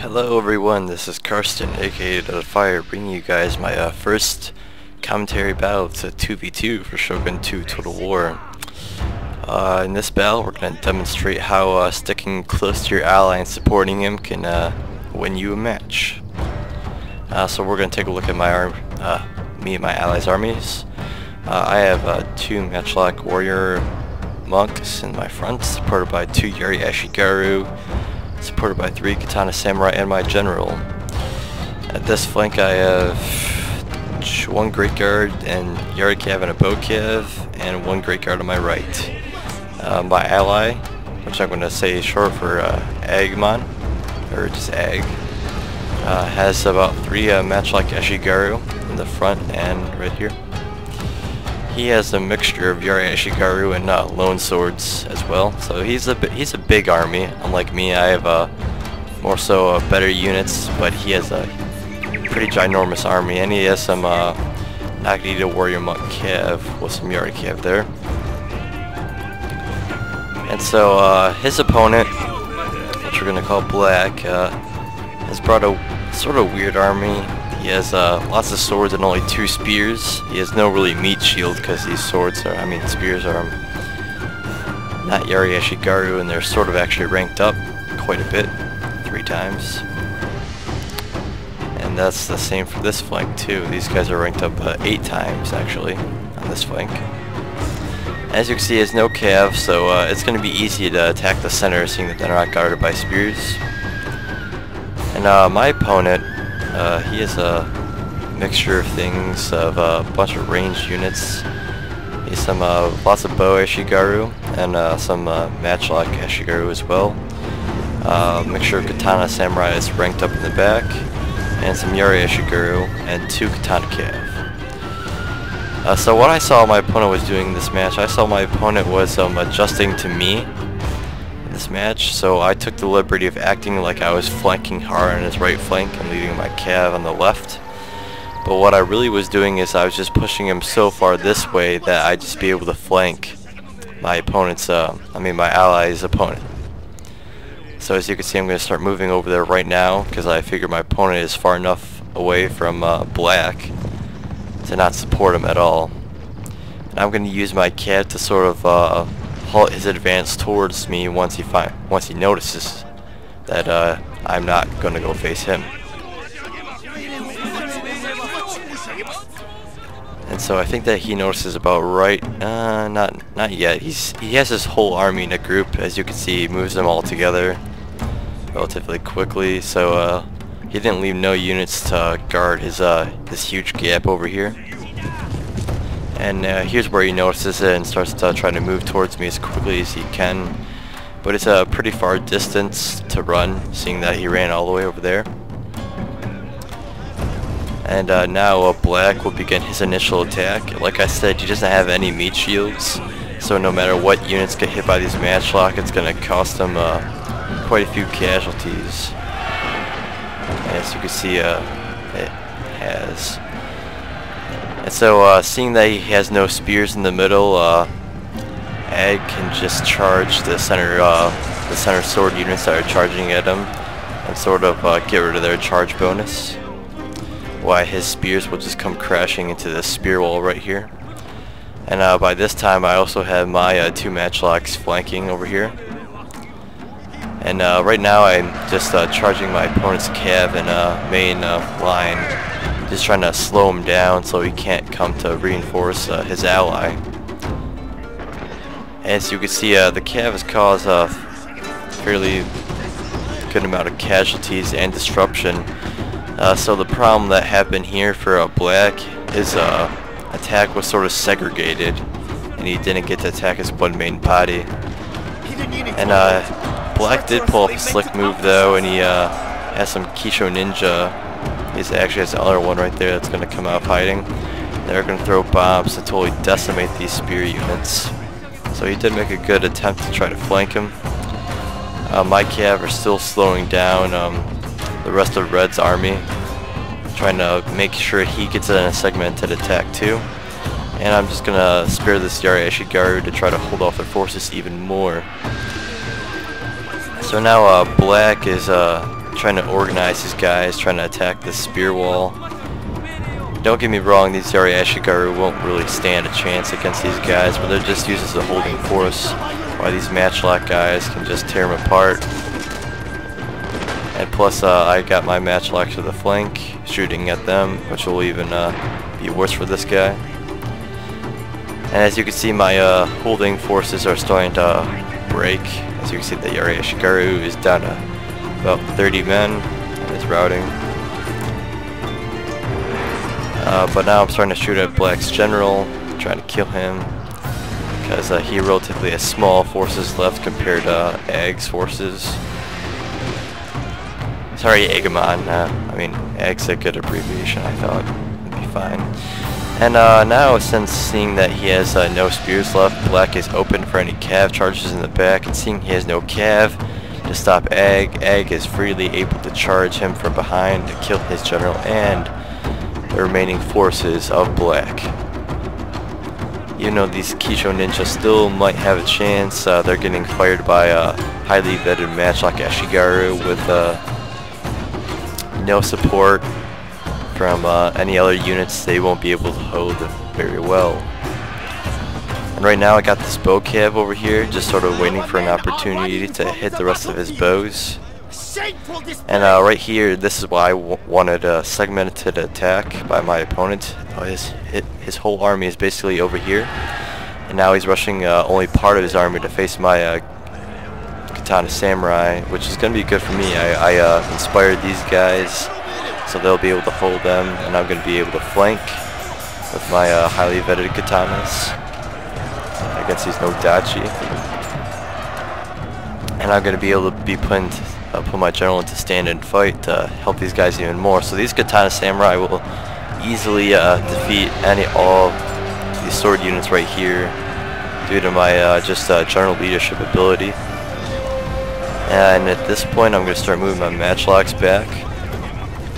Hello everyone, this is Karsten, aka The Fire, bringing you guys my first commentary battle. It's a 2v2 for Shogun 2 Total War. In this battle we're going to demonstrate how sticking close to your ally and supporting him can win you a match. So we're going to take a look at my me and my allies' armies. I have 2 matchlock warrior monks in my front, supported by 2 Yari Ashigaru, supported by 3 Katana Samurai and my general. At this flank I have 1 Great Guard and Yari Cav and a Bow Cav, and 1 Great Guard on my right. My ally, which I'm going to say short for Agmon, or just Ag, has about 3 matchlock Ashigaru in the front and right here. He has a mixture of Yari Ashigaru and lone swords as well, so he's a big army. Unlike me, I have more so better units, but he has a pretty ginormous army, and he has some Nagita Warrior Monk Cav with some Yari Cav there. And so his opponent, which we're gonna call Black, has brought a sort of weird army. He has lots of swords and only 2 spears. He has no really meat shield because these spears are not Yari Ashigaru, and they're sort of actually ranked up quite a bit, 3 times. And that's the same for this flank too. These guys are ranked up 8 times actually on this flank. As you can see, he has no cav, so it's going to be easy to attack the center, seeing that they're not guarded by spears. And my opponent, he has a mixture of things, of a bunch of ranged units. He has some lots of bow Ashigaru and some matchlock Ashigaru as well. Mixture of Katana Samurai is ranked up in the back, and some Yari Ashigaru and 2 Katana Cav. So what I saw my opponent was doing in this match, I saw my opponent was adjusting to me in this match, so I took the liberty of acting like I was flanking hard on his right flank and leaving my cav on the left. But what I really was doing is I was just pushing him so far this way that I'd just be able to flank my opponent's, my ally's opponent. So as you can see, I'm going to start moving over there right now because I figure my opponent is far enough away from Black to not support him at all. And I'm going to use my cav to sort of halt his advance towards me once he notices that I'm not going to go face him. And so I think that he notices about right, not yet. He has his whole army in a group. As you can see, he moves them all together relatively quickly. So he didn't leave no units to guard his this huge gap over here. And here's where he notices it and starts to try to move towards me as quickly as he can. But it's a pretty far distance to run, seeing that he ran all the way over there. And now Black will begin his initial attack. Like I said, he doesn't have any meat shields, so no matter what units get hit by these matchlock, it's going to cost him quite a few casualties. As you can see, it has. And so, seeing that he has no spears in the middle, Ag can just charge the center sword units that are charging at him, and sort of get rid of their charge bonus. While his spears will just come crashing into this spear wall right here. And by this time, I also have my 2 matchlocks flanking over here. And right now, I'm just charging my opponent's cav in main line, just trying to slow him down so he can't come to reinforce his ally. As you can see, the cav has caused a fairly good amount of casualties and disruption. So the problem that happened here for Black, his attack was sort of segregated, and he didn't get to attack his one main body. And Black did pull up a slick move though, and he has some Kisho Ninja. He actually has another one right there that's going to come out hiding. They're going to throw bombs to totally decimate these spear units. So he did make a good attempt to try to flank him. My cav are still slowing down the rest of Red's army, trying to make sure he gets in a segmented attack too. And I'm just going to spare this Yari Ashigaru to try to hold off their forces even more. So now Black is trying to organize these guys, trying to attack the spear wall. Don't get me wrong, these Yari Ashigaru won't really stand a chance against these guys, but they're just used as a holding force, while these matchlock guys can just tear them apart. And plus, I got my matchlock to the flank, shooting at them, which will even be worse for this guy. And as you can see, my holding forces are starting to break. As you can see, the Yari Ashigaru is down to about 30 men and is routing. But now I'm starting to shoot at Black's general, trying to kill him, because he relatively has small forces left compared to Ag's forces. Sorry, Agamon. I mean, Ag's a good abbreviation, I thought. It'd be fine. And now, since seeing that he has no spears left, Black is open for any cav charges in the back, and seeing he has no cav to stop Ag is freely able to charge him from behind to kill his general and the remaining forces of Black. Even though these Kisho ninjas still might have a chance, they're getting fired by a highly vetted matchlock Ashigaru with no support from any other units. They won't be able to hold very well. And right now I got this bow cav over here, just sort of waiting for an opportunity to hit the rest of his bows. And right here, this is why I wanted a segmented attack by my opponent. His whole army is basically over here, and now he's rushing only part of his army to face my Katana Samurai, which is going to be good for me. I inspired these guys, so they'll be able to hold them, and I'm going to be able to flank with my highly vetted katanas against these Nodachi. And I'm going to be able to be put my general into stand and fight to help these guys even more. So these Katana Samurai will easily defeat all these sword units right here due to my general leadership ability. And at this point I'm going to start moving my matchlocks back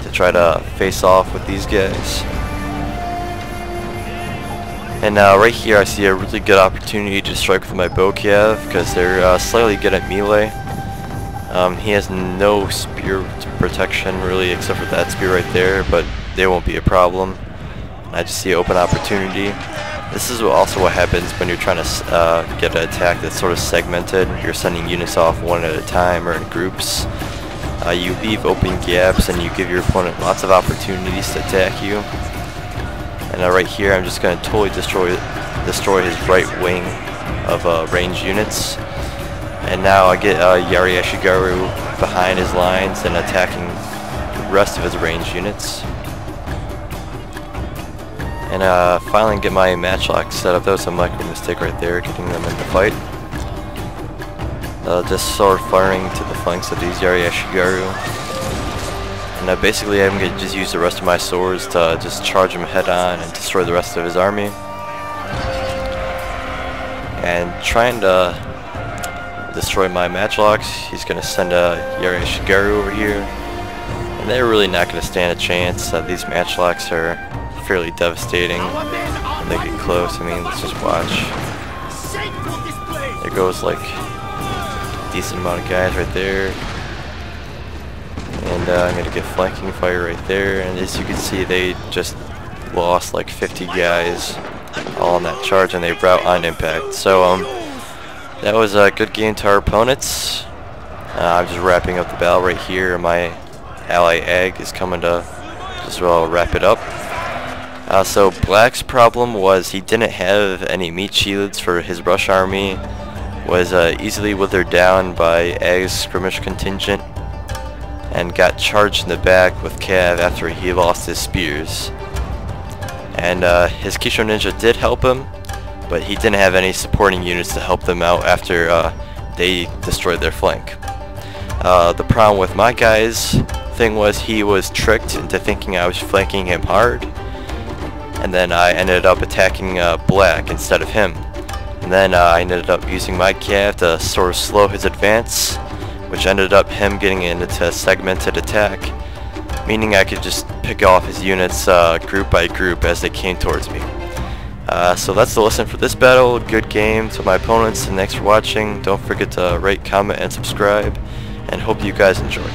to try to face off with these guys. And right here I see a really good opportunity to strike with my bow cav, because they're slightly good at melee. He has no spear protection really, except for that spear right there, but they won't be a problem. I just see open opportunity. This is also what happens when you're trying to get an attack that's sort of segmented. You're sending units off one at a time or in groups. You leave open gaps and you give your opponent lots of opportunities to attack you. And right here I'm just going to totally destroy his right wing of ranged units. And now I get Yari Ashigaru behind his lines and attacking the rest of his ranged units. And finally get my matchlock set up. That was a micro mistake right there, getting them in the fight. Just sort of firing to the flanks of these Yari Ashigaru. And basically I'm going to just use the rest of my swords to just charge him head on and destroy the rest of his army. And trying to destroy my matchlocks, he's going to send a Yari Ashigaru over here. And they're really not going to stand a chance. These matchlocks are fairly devastating when they get close. I mean, let's just watch. There goes like a decent amount of guys right there. And I'm going to get flanking fire right there. And as you can see, they just lost like 50 guys all on that charge, and they rout on impact. So that was a good game to our opponents. I'm just wrapping up the battle right here. My ally Ag is coming to just wrap it up. So Black's problem was he didn't have any meat shields for his rush army. Was easily withered down by Ag's skirmish contingent, and got charged in the back with cav after he lost his spears. And his Kisho ninja did help him, but he didn't have any supporting units to help them out after they destroyed their flank. The problem with my guy's thing was he was tricked into thinking I was flanking him hard, and then I ended up attacking Black instead of him. And then I ended up using my cav to sort of slow his advance, which ended up him getting into a segmented attack, meaning I could just pick off his units group by group as they came towards me. So that's the lesson for this battle. Good game to my opponents, and thanks for watching. Don't forget to rate, comment, and subscribe, and hope you guys enjoyed.